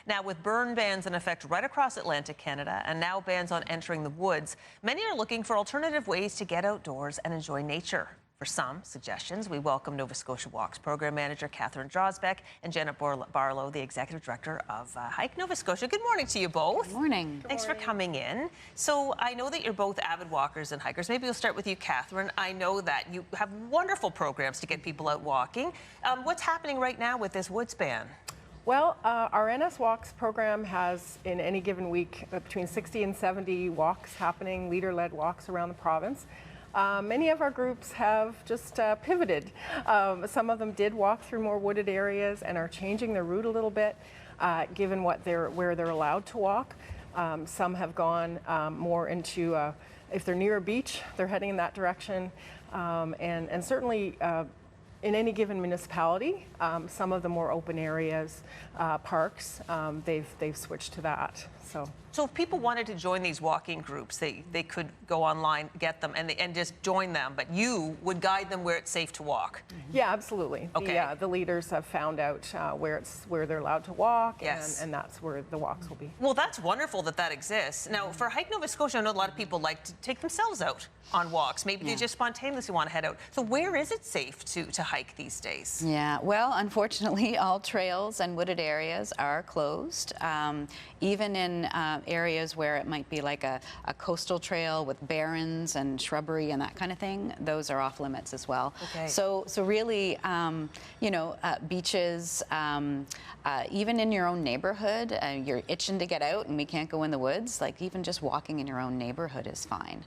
Now, with burn bans in effect right across Atlantic Canada and now bans on entering the woods, many are looking for alternative ways to get outdoors and enjoy nature. For some suggestions, we welcome Nova Scotia Walks Program Manager Catherine Drosbeck and Janet Barlow, the Executive Director of Hike Nova Scotia. Good morning to you both. Good morning. Thanks for coming in. So I know that you're both avid walkers and hikers. Maybe we'll start with you, Catherine. I know that you have wonderful programs to get people out walking. What's happening right now with this woods ban? Well, our NS Walks program has, in any given week, between 60 and 70 walks happening, leader-led walks around the province. Many of our groups have just pivoted. Some of them did walk through more wooded areas and are changing their route a little bit, given where they're allowed to walk. Some have gone more into, if they're near a beach, they're heading in that direction. And certainly, in any given municipality, some of the more open areas, parks, they've switched to that. So if people wanted to join these walking groups, they could go online, get them, and just join them, but you would guide them where it's safe to walk. Yeah, absolutely. Okay. The leaders have found out where they're allowed to walk, yes, and that's where the walks will be. Well, that's wonderful that exists. Now, for Hike Nova Scotia, I know a lot of people like to take themselves out on walks. Maybe they just spontaneously want to head out. So where is it safe to hike these days? Yeah, well, unfortunately, all trails and wooded areas are closed. Even in areas where it might be like a coastal trail with barrens and shrubbery and that kind of thing, those are off limits as well. Okay. So really, beaches, even in your own neighborhood, you're itching to get out and we can't go in the woods, like even just walking in your own neighborhood is fine.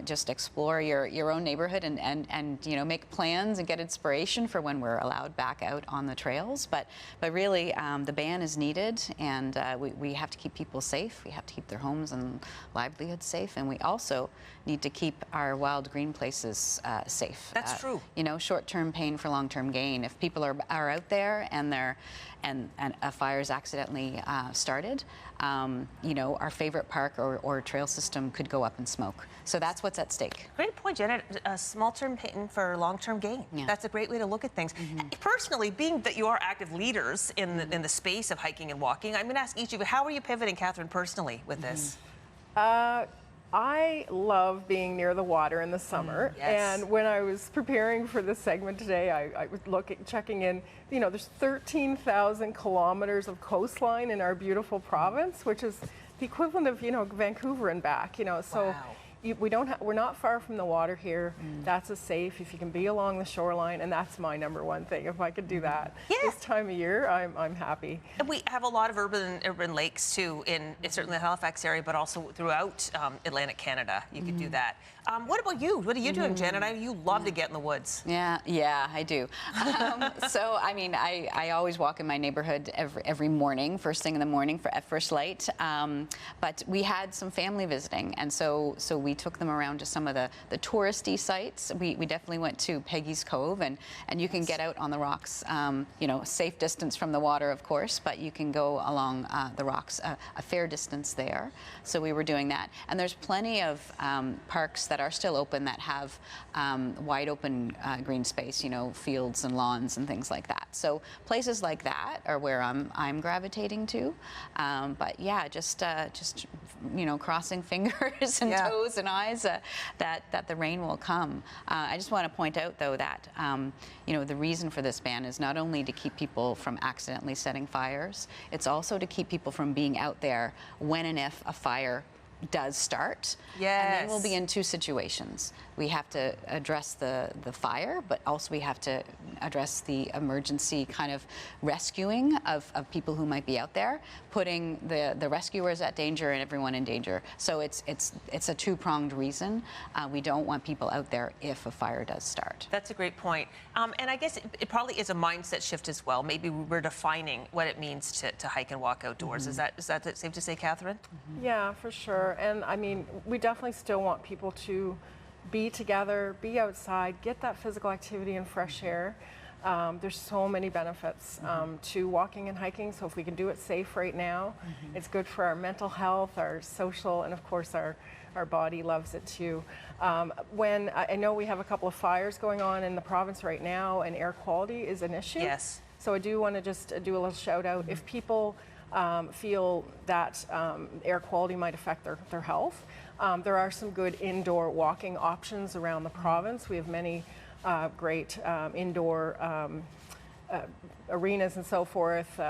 Just explore your own neighborhood and make plans and get inspiration for when we're allowed back out on the trails. But really, the ban is needed, and we have to keep people safe. We have to keep their homes and livelihoods safe, and we also need to keep our wild green places safe. That's true. Short-term pain for long-term gain. If people are out there and a fire's accidentally started, our favorite park or trail system could go up in smoke. So that's what's at stake. Great point, Janet. Small-term pain for long-term gain. Yeah. That's a great way to look at things. Personally, being that you are active leaders in the space of hiking and walking, I'm going to ask each of you, how are you pivoting, Catherine, personally with this? I love being near the water in the summer, yes. And when I was preparing for this segment today, I was checking in. There's 13,000 kilometers of coastline in our beautiful province, which is the equivalent of Vancouver and back. So. Wow. We're not far from the water here. That's a safe if you can be along the shoreline, and that's my number one thing. If I could do that this time of year, I'm happy. And we have a lot of urban lakes too, in certainly the Halifax area, but also throughout Atlantic Canada. You could do that. What about you? What are you doing, Janet? I know you love to get in the woods. Yeah, I do. So I mean, I always walk in my neighborhood every morning, first thing in the morning at first light. But we had some family visiting, and so we took them around to some of the touristy sites. We definitely went to Peggy's Cove, and you can get out on the rocks, safe distance from the water, of course, but you can go along the rocks a fair distance there. So we were doing that. And there's plenty of parks that are still open that have wide open green space, fields and lawns and things like that. So places like that are where I'm gravitating to. But yeah, just crossing fingers and toes and eyes that the rain will come. I just want to point out, though, that the reason for this ban is not only to keep people from accidentally setting fires, it's also to keep people from being out there when and if a fire does start. Yes. And then we'll be in two situations. We have to address the fire, but also we have to address the emergency kind of rescuing of people who might be out there, putting the rescuers at danger and everyone in danger. So it's a two-pronged reason. We don't want people out there if a fire does start. That's a great point. And I guess it probably is a mindset shift as well. Maybe we're defining what it means to hike and walk outdoors. Is that safe to say, Catherine? Yeah, for sure. And I mean, we definitely still want people to be together, be outside, get that physical activity and fresh air. There's so many benefits to walking and hiking, so if we can do it safe right now, it's good for our mental health, our social, and of course our body loves it too. When I know we have a couple of fires going on in the province right now, and air quality is an issue. Yes. So I do want to just do a little shout out. If people feel that air quality might affect their health. There are some good indoor walking options around the province. We have many great indoor arenas and so forth.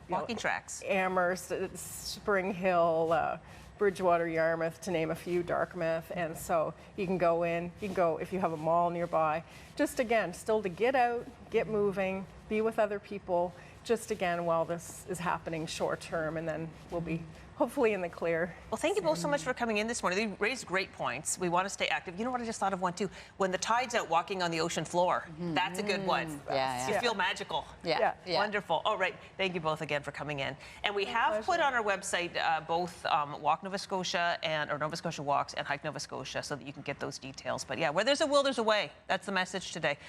Walking tracks. Amherst, Spring Hill, Bridgewater, Yarmouth, to name a few, Dartmouth. And so you can go in, you can go if you have a mall nearby. Just again, still to get out, get moving, be with other people, just again while this is happening short term, and then we'll be hopefully in the clear. Well, thank you both so much for coming in this morning. You raised great points. We want to stay active. You know what? I just thought of one too. When the tide's out, walking on the ocean floor. That's a good one. Yeah, You feel magical. Yeah. Wonderful. All right. Thank you both again for coming in. And we have put on our website both Walk Nova Scotia or Nova Scotia Walks and Hike Nova Scotia so that you can get those details. But yeah, where there's a will, there's a way. That's the message today.